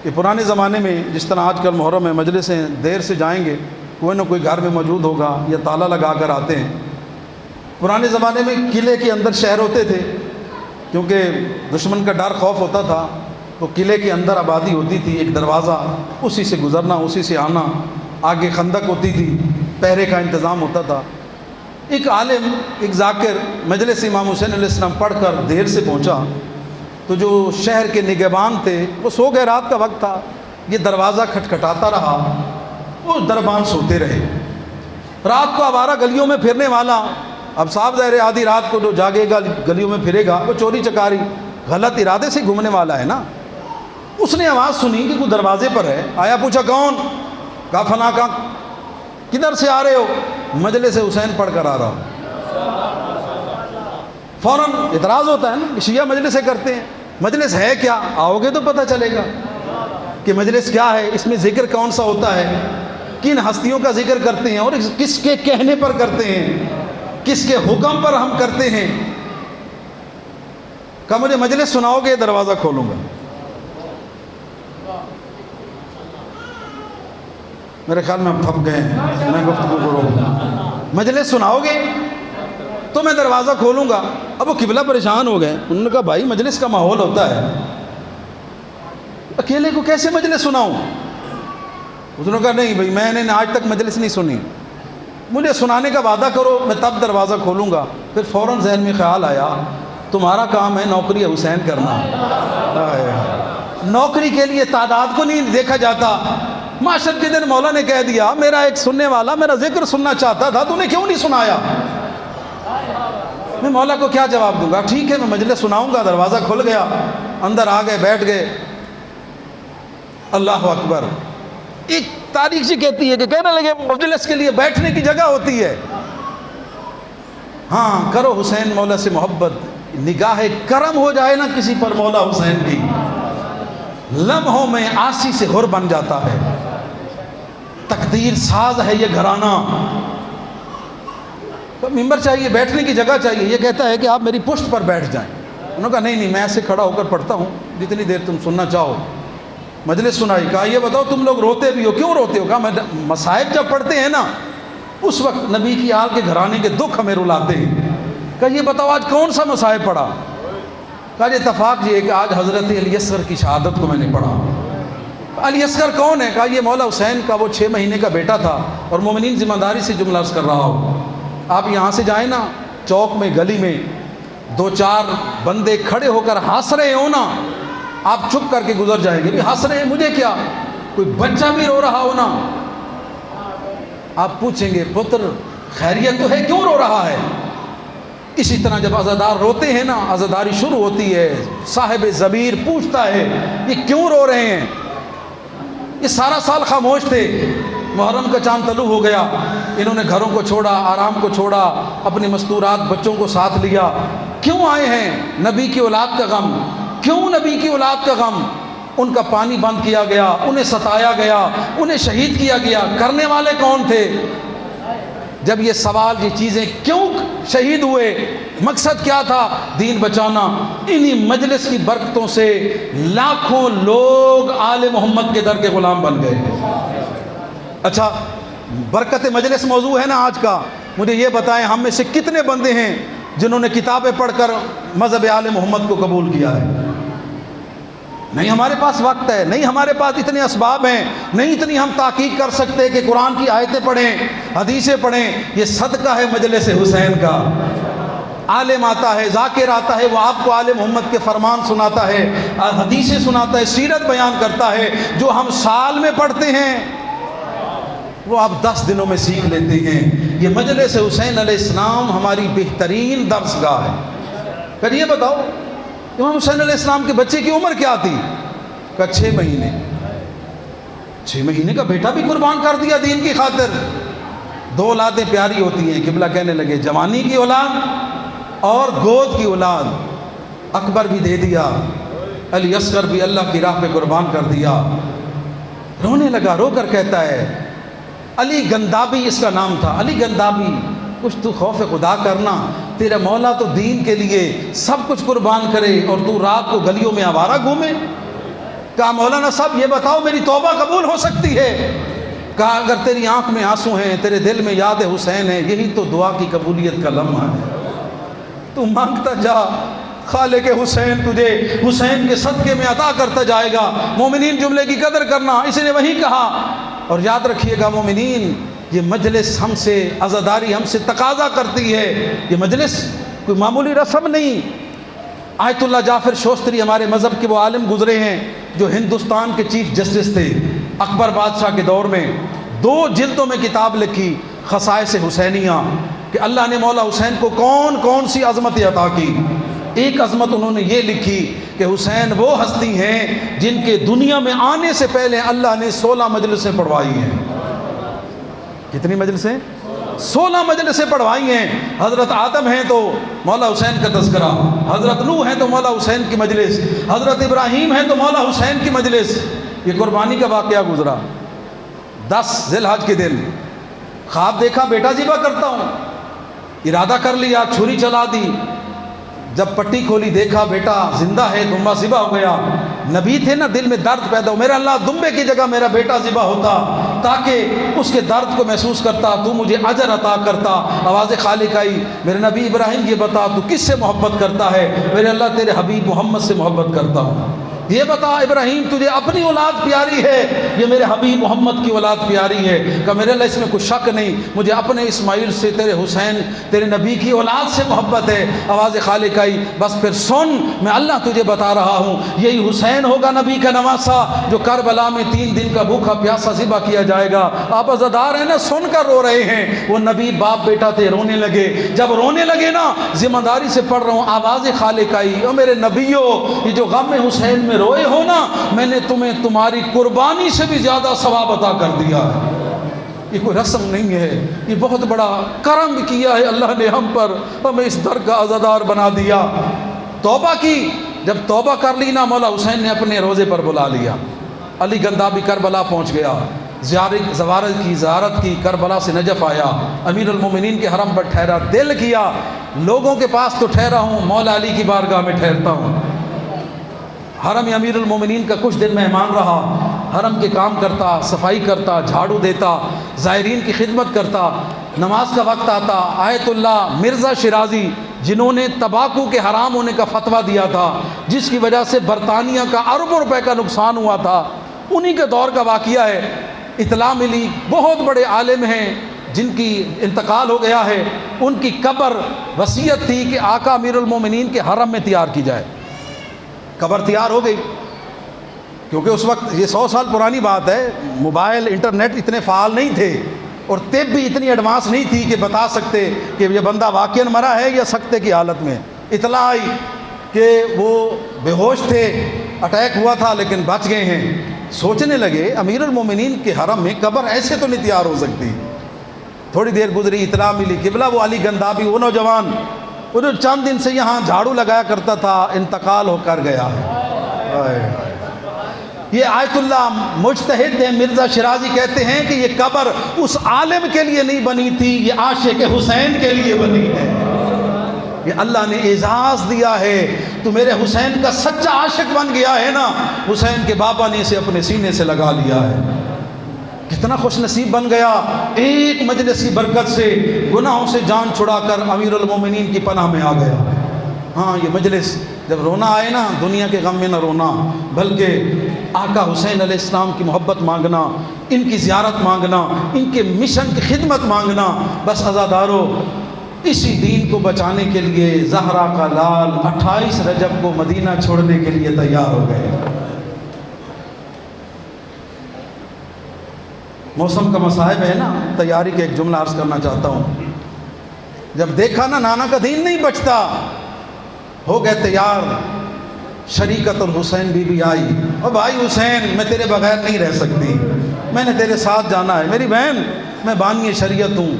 کہ پرانے زمانے میں جس طرح آج کل محرم میں مجلسیں دیر سے جائیں گے، کوئی نہ کوئی گھر میں موجود ہوگا یا تالا لگا کر آتے ہیں۔ پرانے زمانے میں قلعے کے اندر شہر ہوتے تھے، کیونکہ دشمن کا ڈر خوف ہوتا تھا، تو قلعے کے اندر آبادی ہوتی تھی، ایک دروازہ، اسی سے گزرنا، اسی سے آنا، آگے خندق ہوتی تھی، پہرے کا انتظام ہوتا تھا۔ ایک عالم، ایک ذاکر مجلس امام حسین علیہ السلام پڑھ کر دیر سے پہنچا، تو جو شہر کے نگہبان تھے وہ سو گئے، رات کا وقت تھا، یہ دروازہ کھٹکھٹاتا رہا، وہ دربان سوتے رہے۔ رات کو آوارہ گلیوں میں پھرنے والا، اب صاحب ظاہر ہے آدھی رات کو جو جاگے گا گلیوں میں پھرے گا، وہ چوری چکاری غلط ارادے سے گھومنے والا ہے نا۔ اس نے آواز سنی کہ کوئی دروازے پر ہے، آیا، پوچھا کون؟ کہا فلاں کا۔ کدھر سے آ رہے ہو؟ مجلس حسین پڑھ کر آ رہا ہوں۔ فوراً اعتراض ہوتا ہے نا کہ شیعہ مجلس سے کرتے ہیں، مجلس ہے کیا؟ آؤ گے تو پتہ چلے گا کہ مجلس کیا ہے، اس میں ذکر کون سا ہوتا ہے، کن ہستیوں کا ذکر کرتے ہیں، اور کس کے کہنے پر کرتے ہیں، کس کے حکم پر ہم کرتے ہیں۔ کہا مجھے مجلس سناؤ گے، دروازہ کھولوں گا۔ میرے خیال میں ہم پھپ گئے ہیں، میں گفتگو کروں، مجلس سناؤ گے تو میں دروازہ کھولوں گا۔ اب وہ قبلہ پریشان ہو گئے، انہوں نے کہا بھائی مجلس کا ماحول ہوتا ہے، اکیلے کو کیسے مجلس سناؤں؟ اس نے کہا نہیں بھائی، میں نے آج تک مجلس نہیں سنی، مجھے سنانے کا وعدہ کرو، میں تب دروازہ کھولوں گا۔ پھر فوراً ذہن میں خیال آیا، تمہارا کام ہے نوکری حسین کرنا، نوکری کے لیے تعداد کو نہیں دیکھا جاتا۔ معاشر کے دن مولا نے کہہ دیا میرا ایک سننے والا میرا ذکر سننا چاہتا تھا، تو نے کیوں نہیں سنایا؟ میں مولا کو کیا جواب دوں گا؟ ٹھیک ہے میں مجلس سناؤں گا۔ دروازہ کھل گیا، اندر آ گئے، بیٹھ گئے۔ اللہ اکبر۔ ایک تاریخ سے کہتی ہے کہ کہنے لگے مجلس کے لیے بیٹھنے کی جگہ ہوتی ہے، ہاں کرو حسین مولا سے محبت، نگاہ کرم ہو جائے نا کسی پر مولا حسین کی، لمحوں میں آسی سے حر بن جاتا ہے۔ تقدیر ساز ہے یہ گھرانہ۔ ممبر چاہیے، بیٹھنے کی جگہ چاہیے، یہ کہتا ہے کہ آپ میری پشت پر بیٹھ جائیں۔ انہوں نے کہا نہیں میں ایسے کھڑا ہو کر پڑھتا ہوں جتنی دیر تم سننا چاہو۔ مجلس سنائی، کہا یہ بتاؤ تم لوگ روتے بھی ہو، کیوں روتے ہو؟ کہا میں مصائب جب پڑھتے ہیں نا اس وقت نبی کی آل کے گھرانے کے دکھ ہمیں رلاتے ہیں۔ کہا یہ بتاؤ آج کون سا مصائب پڑھا؟ کہا یہ اتفاق یہ ہے کہ آج حضرت علی اصغر کی شہادت کو میں نے پڑھا۔ علی اصغر کون ہے؟ کہا یہ مولا حسین کا وہ 6 مہینے کا بیٹا تھا، اور مومنین ذمہ داری سے جملہ عرض کر رہا ہوں، آپ یہاں سے جائیں نا چوک میں گلی میں 2-4 بندے کھڑے ہو کر ہنس رہے ہو نا، آپ چپ کر کے گزر جائیں گے، بھی ہنس رہے ہیں مجھے کیا، کوئی بچہ بھی رو رہا ہو نا آپ پوچھیں گے پتر خیریت تو ہے، کیوں رو رہا ہے؟ اسی طرح جب عزادار روتے ہیں نا، عزاداری شروع ہوتی ہے، صاحب ضمیر پوچھتا ہے یہ کیوں رو رہے ہیں؟ یہ سارا سال خاموش تھے، محرم کا چاند طلوع ہو گیا، انہوں نے گھروں کو چھوڑا، آرام کو چھوڑا، اپنی مستورات بچوں کو ساتھ لیا۔ کیوں آئے ہیں؟ نبی کی اولاد کا غم۔ کیوں نبی کی اولاد کا غم؟ ان کا پانی بند کیا گیا، انہیں ستایا گیا، انہیں شہید کیا گیا، کرنے والے کون تھے؟ جب یہ سوال، یہ چیزیں کیوں شہید ہوئے، مقصد کیا تھا؟ دین بچانا۔ انہی مجلس کی برکتوں سے لاکھوں لوگ آل محمد کے در کے غلام بن گئے۔ اچھا برکت مجلس موضوع ہے نا آج کا، مجھے یہ بتائیں ہم میں سے کتنے بندے ہیں جنہوں نے کتابیں پڑھ کر مذہب آل محمد کو قبول کیا ہے؟ نہیں ہمارے پاس وقت ہے، نہیں ہمارے پاس اتنے اسباب ہیں، نہیں اتنی ہم تحقیق کر سکتے کہ قرآن کی آیتیں پڑھیں، حدیثیں پڑھیں۔ یہ صدقہ ہے مجلس حسین کا۔ عالم آتا ہے، ذاکر آتا ہے، وہ آپ کو آل محمد کے فرمان سناتا ہے، حدیثیں سناتا ہے، سیرت بیان کرتا ہے، جو ہم سال میں پڑھتے ہیں وہ آپ 10 دنوں میں سیکھ لیتے ہیں۔ یہ مجلس حسین علیہ السلام ہماری بہترین درس گاہ ہے۔ پھر یہ بتاؤ امام حسین علیہ السلام کے بچے کی عمر کیا تھی؟ کہا 6 مہینے. 6 مہینے کا بیٹا بھی قربان کر دیا دین کی خاطر. 2 اولادیں پیاری ہوتی ہیں. قبلہ کہنے لگے جوانی کی اولاد اور گود کی اولاد. اکبر بھی دے دیا, علی اصغر بھی اللہ کی راہ پہ قربان کر دیا. رونے لگا, رو کر کہتا ہے, علی گندابی اس کا نام تھا, علی گندابی, کچھ تو خوف خدا کرنا, تیرا مولا تو دین کے لیے سب کچھ قربان کرے اور تو رات کو گلیوں میں آوارہ گھومے. کہا مولانا صاحب یہ بتاؤ میری توبہ قبول ہو سکتی ہے؟ کہا اگر تیری آنکھ میں آنسو ہیں, تیرے دل میں یاد حسین ہے, یہی تو دعا کی قبولیت کا لمحہ ہے. تو مانگتا جا, خالق حسین تجھے حسین کے صدقے میں عطا کرتا جائے گا. مومنین جملے کی قدر کرنا, اس نے وہی کہا. اور یاد رکھیے گا مومنین, یہ مجلس ہم سے عزاداری ہم سے تقاضا کرتی ہے. یہ مجلس کوئی معمولی رسم نہیں. آیت اللہ جعفر شوستری ہمارے مذہب کے وہ عالم گزرے ہیں جو ہندوستان کے چیف جسٹس تھے اکبر بادشاہ کے دور میں. 2 جلدوں میں کتاب لکھی خصائص حسینیہ, کہ اللہ نے مولا حسین کو کون کون سی عظمتیں عطا کی. ایک عظمت انہوں نے یہ لکھی کہ حسین وہ ہستی ہیں جن کے دنیا میں آنے سے پہلے اللہ نے 16 مجلسیں پڑھوائی ہیں. کتنی مجلسیں؟ 16 مجلسیں پڑھوائی ہیں. حضرت آدم ہیں تو مولا حسین کا تذکرہ, حضرت نوح ہیں تو مولا حسین کی مجلس, حضرت ابراہیم ہیں تو مولا حسین کی مجلس. یہ قربانی کا واقعہ گزرا 10 ذی الحج کے دن. خواب دیکھا بیٹا ذبح کرتا ہوں, ارادہ کر لیا, چھری چلا دی. جب پٹی کھولی دیکھا بیٹا زندہ ہے, دمبا ذبح ہو گیا. نبی تھے نا, دل میں درد پیدا ہو, میرا اللہ دمبے کی جگہ میرا بیٹا ذبح ہوتا تاکہ اس کے درد کو محسوس کرتا, تو مجھے اجر عطا کرتا. آواز خالق آئی, میرے نبی ابراہیم یہ بتا تو کس سے محبت کرتا ہے؟ میرے اللہ تیرے حبیب محمد سے محبت کرتا ہوں. یہ بتا ابراہیم تجھے اپنی اولاد پیاری ہے یہ میرے حبیب محمد کی اولاد پیاری ہے؟ کہ میرے اللہ اس میں کوئی شک نہیں, مجھے اپنے اسماعیل سے تیرے حسین تیرے نبی کی اولاد سے محبت ہے. آواز خالق آئی, بس پھر سن, میں اللہ تجھے بتا رہا ہوں, یہی حسین ہوگا نبی کا نواسا جو کربلا میں 3 دن کا بھوکا پیاسا ذبح کیا جائے گا. آپ عزادار ہیں نا, سن کر رو رہے ہیں. وہ نبی باپ بیٹا تھے, رونے لگے. جب رونے لگے نا, ذمہ داری سے پڑھ رہا ہوں, آواز خالق آئی, او میرے نبیو, یہ جو غم حسین میں روئے ہو نا, میں نے تمہیں تمہاری قربانی سے بھی زیادہ ثواب عطا کر دیا ہے. یہ کوئی رسم نہیں ہے, یہ بہت بڑا کرم کیا ہے اللہ نے ہم پر, ہمیں اس در کا عزادار بنا دیا. توبہ کی, جب توبہ کر لی نا, مولا حسین نے اپنے روزے پر بلا لیا. علی گندابی کربلا پہنچ گیا, زوارت کی زیارت کی, کربلا سے نجف آیا, امیر المومنین کے حرم پر ٹھہرا. دل کیا لوگوں کے پاس تو ٹھہرا ہوں, مولا علی کی بارگاہ میں ٹھہرتا ہوں. حرم امیر المومنین کا کچھ دن مہمان رہا, حرم کے کام کرتا, صفائی کرتا, جھاڑو دیتا, زائرین کی خدمت کرتا. نماز کا وقت آتا, آیت اللہ مرزا شیرازی جنہوں نے تمباکو کے حرام ہونے کا فتویٰ دیا تھا, جس کی وجہ سے برطانیہ کا اربوں روپے کا نقصان ہوا تھا, انہی کے دور کا واقعہ ہے. اطلاع ملی بہت بڑے عالم ہیں جن کی انتقال ہو گیا ہے, ان کی قبر وصیت تھی کہ آقا امیر المومنین کے حرم میں تیار کی جائے. قبر تیار ہو گئی, کیونکہ اس وقت یہ 100 سال پرانی بات ہے, موبائل انٹرنیٹ اتنے فعال نہیں تھے اور طب بھی اتنی ایڈوانس نہیں تھی کہ بتا سکتے کہ یہ بندہ واقعاً مرا ہے یا سکتے کی حالت میں. اطلاع آئی کہ وہ بے ہوش تھے, اٹیک ہوا تھا لیکن بچ گئے ہیں. سوچنے لگے امیر المومنین کے حرم میں قبر ایسے تو نہیں تیار ہو سکتی. تھوڑی دیر گزری, اطلاع ملی قبلہ وہ علی گندابی, وہ نوجوان وہ جو چند دن سے یہاں جھاڑو لگایا کرتا تھا, انتقال ہو کر گیا ہے. یہ آیت اللہ مجتہد ہیں مرزا شیرازی کہتے ہیں کہ یہ قبر اس عالم کے لیے نہیں بنی تھی, یہ عاشق حسین کے لیے بنی ہے. یہ اللہ نے اعزاز دیا ہے, تو میرے حسین کا سچا عاشق بن گیا ہے نا, حسین کے بابا نے اسے اپنے سینے سے لگا لیا ہے. کتنا خوش نصیب بن گیا, ایک مجلس کی برکت سے گناہوں سے جان چھڑا کر امیر المومنین کی پناہ میں آ گیا. ہاں یہ مجلس جب رونا آئے نا, دنیا کے غم میں نہ رونا, بلکہ آقا حسین علیہ السلام کی محبت مانگنا, ان کی زیارت مانگنا, ان کے مشن کی خدمت مانگنا. بس عزادارو, اسی دین کو بچانے کے لیے زہرا کا لال 28 رجب کو مدینہ چھوڑنے کے لیے تیار ہو گئے. موسم کا مصائب ہے نا, تیاری کے ایک جملہ عرض کرنا چاہتا ہوں. جب دیکھا نا نانا کا دین نہیں بچتا, ہو گئے تیار, شریکت الحسین بی بی آئی، اور بھائی حسین میں تیرے بغیر نہیں رہ سکتی، میں نے تیرے ساتھ جانا ہے، میری بہن میں بانی شریعت ہوں،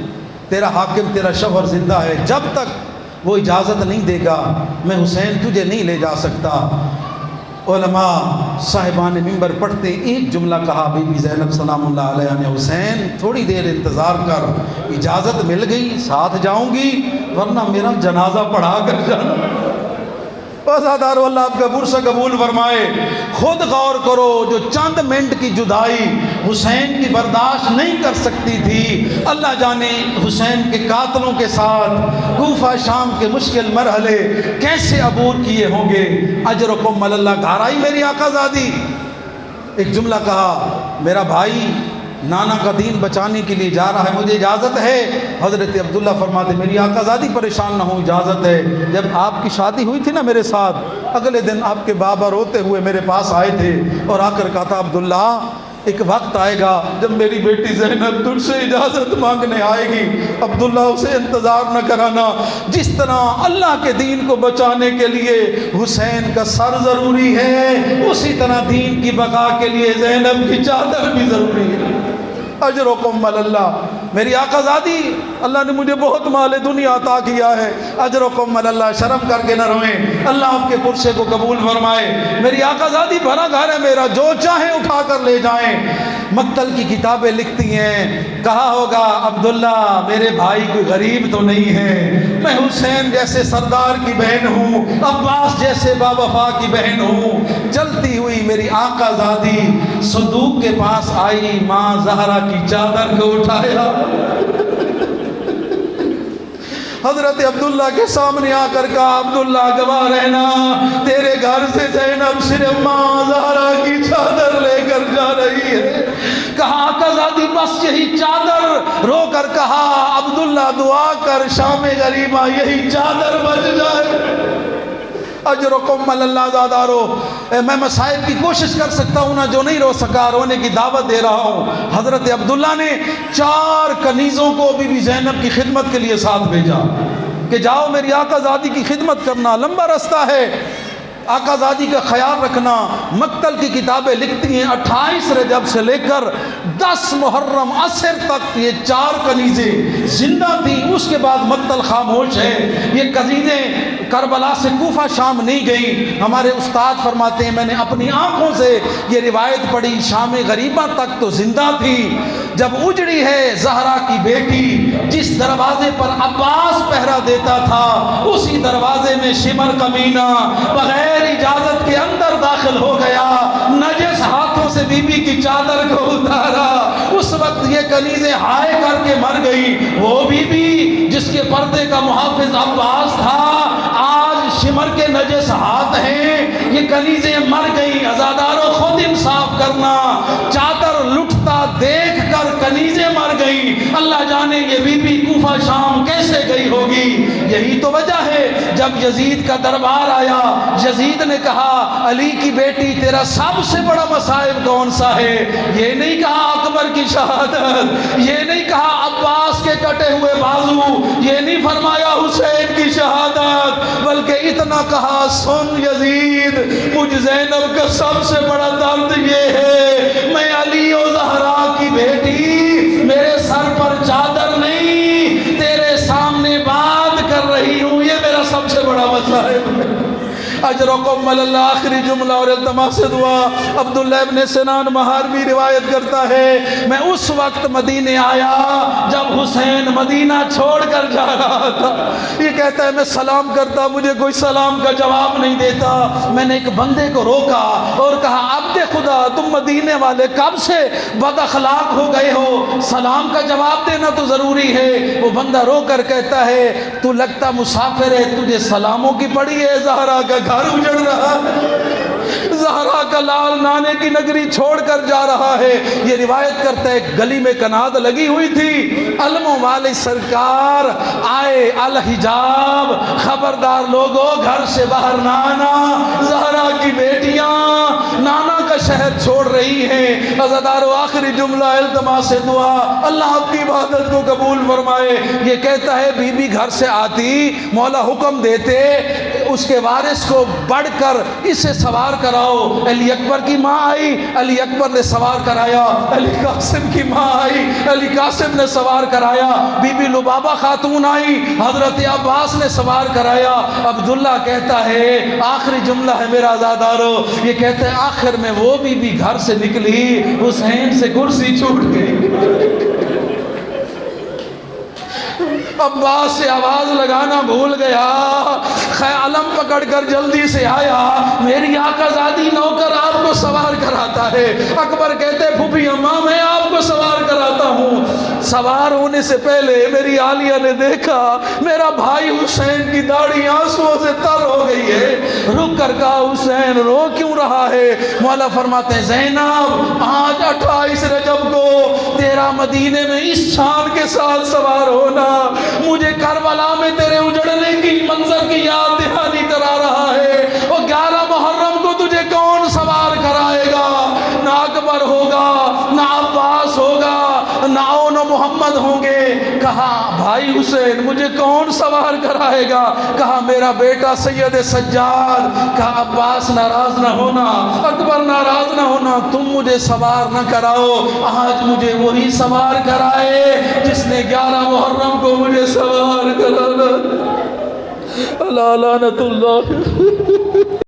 تیرا حاکم تیرا شوہر زندہ ہے، جب تک وہ اجازت نہیں دے گا میں حسین تجھے نہیں لے جا سکتا۔ علماء صاحبان منبر پڑھتے ایک جملہ کہا بی بی زینب سلام اللہ علیہ نے، حسین تھوڑی دیر انتظار کر، اجازت مل گئی ساتھ جاؤں گی ورنہ میرا جنازہ پڑھا کر جانا۔ وزادارو اللہ آپ کا برسہ قبول فرمائے۔ خود غور کرو، جو چند منٹ کی جدائی حسین کی برداشت نہیں کر سکتی تھی، اللہ جانے حسین کے قاتلوں کے ساتھ کوفہ شام کے مشکل مرحلے کیسے عبور کیے ہوں گے۔ اجرکم علی اللہ، گھر آئی میری آقا زادی، ایک جملہ کہا میرا بھائی نانا کا دین بچانے کے لیے جا رہا ہے، مجھے اجازت ہے؟ حضرت عبداللہ فرماتے میری آقا زادی پریشان نہ ہوں، اجازت ہے۔ جب آپ کی شادی ہوئی تھی نا میرے ساتھ، اگلے دن آپ کے بابا روتے ہوئے میرے پاس آئے تھے اور آ کر کہا تھا عبداللہ ایک وقت آئے گا جب میری بیٹی زینب تجھ سے اجازت مانگنے آئے گی، عبداللہ اسے انتظار نہ کرانا۔ جس طرح اللہ کے دین کو بچانے کے لیے حسین کا سر ضروری ہے، اسی طرح دین کی بقا کے لیے زینب کی چادر بھی ضروری ہے۔ اجرکم علی اللہ، میری آقا زادی اللہ نے مجھے بہت مال دنیا عطا کیا ہے، اجرکم علی اللہ، شرم کر کے نہ روئیں، اللہ آپ کے پرسے کو قبول فرمائے۔ میری آقا زادی بھرا گھر ہے میرا، جو چاہیں اٹھا کر لے جائیں۔ مقتل کی کتابیں لکھتی ہیں کہا ہوگا عبداللہ میرے بھائی کوئی غریب تو نہیں ہے، میں حسین جیسے سردار کی بہن ہوں، عباس جیسے با وفا کی بہن ہوں۔ چلتی ہوئی میری آقا زادی صندوق کے پاس آئی، ماں زہرا کی چادر کو اٹھایا، حضرت عبداللہ کے سامنے آ کر کہا عبداللہ گواہ رہنا تیرے گھر سے زینب صرف ماں زہرا کی چادر لے کر جا رہی ہے۔ کہا آقا زادی بس یہی چادر، رو کر کہا عبداللہ دعا کر شام غریبہ یہی چادر بچ جائے۔ اجرکم علی اللہ زادارو، میں مسائل کی کوشش کر سکتا ہوں نا، جو نہیں رو سکا رونے کی دعوت دے رہا ہوں۔ حضرت عبداللہ نے 4 کنیزوں کو بی بی زینب کی خدمت کے لیے ساتھ بھیجا کہ جاؤ میری آقا زادی کی خدمت کرنا، لمبا رستہ ہے، آقا زادی کا خیال رکھنا۔ مقتل کی کتابیں لکھتی ہیں 28 رجب سے لے کر 10 محرم عصر تک یہ 4 کنیزیں زندہ تھیں، اس کے بعد مقتل خاموش ہے۔ یہ کنیزیں کربلا سے کوفہ شام نہیں گئیں۔ ہمارے استاد فرماتے ہیں میں نے اپنی آنکھوں سے یہ روایت پڑھی، شام غریبہ تک تو زندہ تھی، جب اجڑی ہے زہرا کی بیٹی، جس دروازے پر عباس پہرا دیتا تھا اسی دروازے میں شمر کمینہ بغیر اجازت کے اندر داخل ہو گیا، نجس ہاتھوں سے بی بی کی چادر کو اتارا، اس وقت یہ کنیزیں ہائے کر کے مر گئی۔ وہ بی بی جس کے پردے کا محافظ عباس تھا، آج شمر کے نجس ہاتھ ہیں، یہ کنیزیں مر گئی۔ عزادارو خود انصاف کرنا، چادر لٹتا دیکھ کر کنیزیں مر گئی، اللہ جانے یہ بی بی کوفہ شام کیسے گئی ہوگی۔ یہی تو وجہ ہے جب یزید کا دربار آیا، یزید نے کہا علی کی بیٹی تیرا سب سے بڑا مصائب کون سا ہے؟ یہ نہیں کہا اکبر کی شہادت، یہ نہیں کہا عباس کے کٹے ہوئے بازو، یہ نہیں فرمایا حسین کی شہادت، بلکہ اتنا کہا سن یزید مجھ زینب کا سب سے بڑا درد یہ ہے میں علی و زہرا کی بیٹی، میرے سر پر چادر نہیں، تیرے سامنے بات کر رہی ہوں، یہ میرا سب سے بڑا مسئلہ ہے۔ اجرکم علی اللہ، آخری جملہ اور التماس دعا۔ عبداللہ ابن سنان مہاروی روایت کرتا ہے میں اس وقت مدینے آیا جب حسین مدینہ چھوڑ کر جا رہا تھا، یہ کہتا ہے میں سلام کرتا مجھے کوئی سلام کا جواب نہیں دیتا، میں نے ایک بندے کو روکا اور کہا عبد خدا تم مدینے والے کب سے بد اخلاق ہو گئے ہو، سلام کا جواب دینا تو ضروری ہے۔ وہ بندہ رو کر کہتا ہے تو لگتا مسافر ہے، تجھے سلاموں کی پڑی ہے، زہرا کا گھر اجڑ رہا ہے، زہرا کا لال نانے کی نگری چھوڑ کر جا رہا ہے۔ یہ روایت کرتا ہے گلی میں کناد لگی ہوئی تھی، علموں والے سرکار آئے الحجاب، خبردار لوگوں گھر سے باہر نہ آنا، زہرا کی بیٹیاں نانا کا شہر چھوڑ رہی ہیں۔ عزادارو آخری جملہ التماس دعا، اللہ آپ کی عبادت کو قبول فرمائے۔ یہ کہتا ہے بی بی گھر سے آتی، مولا حکم دیتے اس کے وارث کو بڑھ کر اسے سوار کراؤ۔ علی اکبر کی ماں آئی، علی اکبر نے سوار کرایا۔ علی قاسم کی ماں آئی، علی قاسم نے سوار کرایا۔ بی بی لبابہ خاتون آئی، حضرت عباس نے سوار کرایا۔ عبداللہ کہتا ہے، آخری جملہ ہے میرا عزادارو، یہ کہتے ہیں آخر میں وہ بی بی گھر سے نکلی، حسین سے کرسی چھوٹ گئی۔ عباس سے آواز لگانا بھول گیا، علم پکڑ کر جلدی سے آیا، میری آقا زادی نوکر آپ کو سوار کراتا ہے۔ اکبر کہتے پھوپھی اماں میں آپ کو سوار کراتا ہوں۔ سوار ہونے سے پہلے میری عالیہ نے دیکھا میرا بھائی حسین کی داڑھی آنسوؤں سے تر ہو گئی ہے، رک کر کہا حسین رو کیوں رہا ہے؟ مولا فرماتے ہیں زینب آج 28 رجب کو تیرا مدینے میں اس شان کے ساتھ سوار ہونا مجھے کربلا میں تیرے اجڑنے کی منظر کی یاد دہانی کرا رہا ہے۔ اور 11 محرم کو تجھے کون سوار کرائے گا؟ نہ اکبر ہوگا، نہ عباس ہوگا، نہ اون و محمد ہوں گے۔ کہا بھائی حسین مجھے کون سوار کرائے گا؟ کہا میرا بیٹا سید سجاد۔ کہا عباس ناراض نہ ہونا، اکبر ناراض نہ ہونا، تم مجھے سوار نہ کراؤ، آج مجھے وہی سوار کرائے جس نے 11 محرم کو مجھے سوار کرانا۔ اللہ لعنت اللہ۔